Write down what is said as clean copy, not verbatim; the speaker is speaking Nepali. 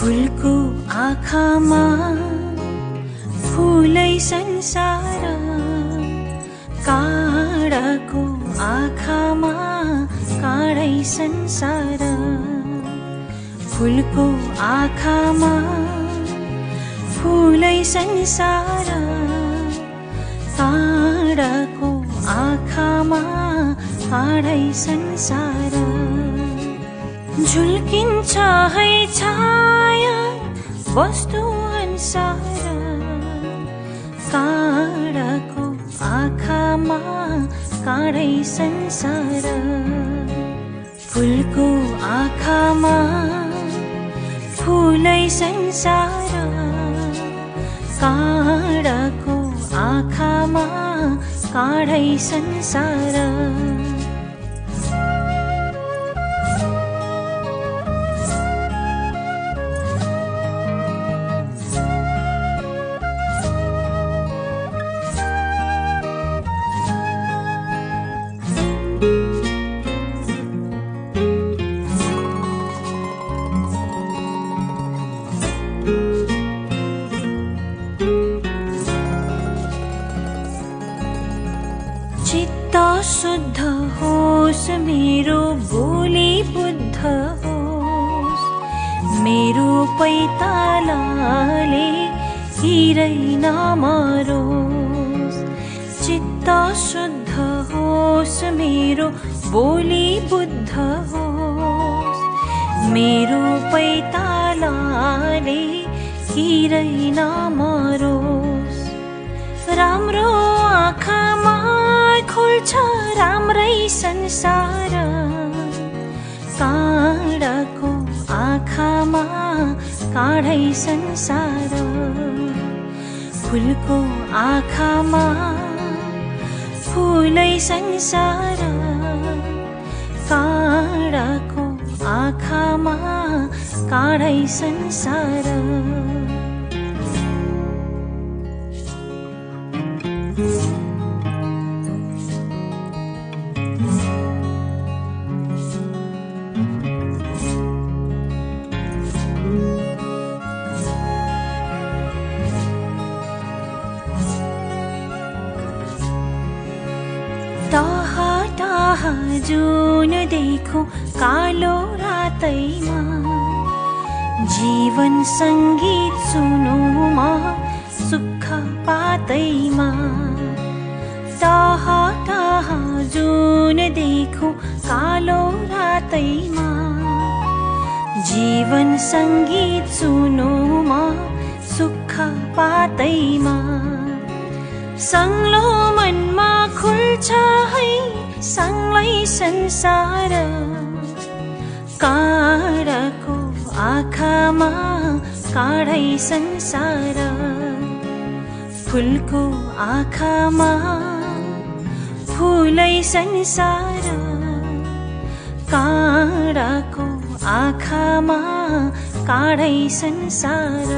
फुलको आँखामा फुलै संसार, काँडाको आँखामा काँडै संसार। फुलको आँखामा फुलै संसार, काँडाको आँखामा काँडै संसार। झुल्किन्छ है छाया वस्तु अनुसार, काँडाको आँखामा काँडै संसार। फुलको आँखामा फुलै संसार, काँडाको आँखामा काँडै संसार। चित्त शुद्ध होस् मेरो बोली बुद्ध होस्, मेरो पैतालाले हिरै नमरोस्। चित्त शुद्ध होस् मेरो बोली बुद्ध होस्, मेरो पैतालाले हिरै नमरोस्। राम्रो आँखामा खुल्छ राम्रै संसार, काँडाको आँखामा काँडै संसार। फुलको आँखामा फुलै संसार, काँडाको आँखामा काँडै संसार। टाहा टाहा जुन देखौं कालो रातैमा, जीवन सङ्गीत सुनौमा सुख पातैमा। टाहा टाहा जुन देखौं कालो रातैमा, जीवन सङ्गीत सुनौमा सुख पातैमा। संग्लो मनमा खुल्छ है सँगै संसार, काँडाको आँखामा काँडै संसार। फुलको आँखामा फुलै संसार, काँडाको आँखामा काँडै संसार।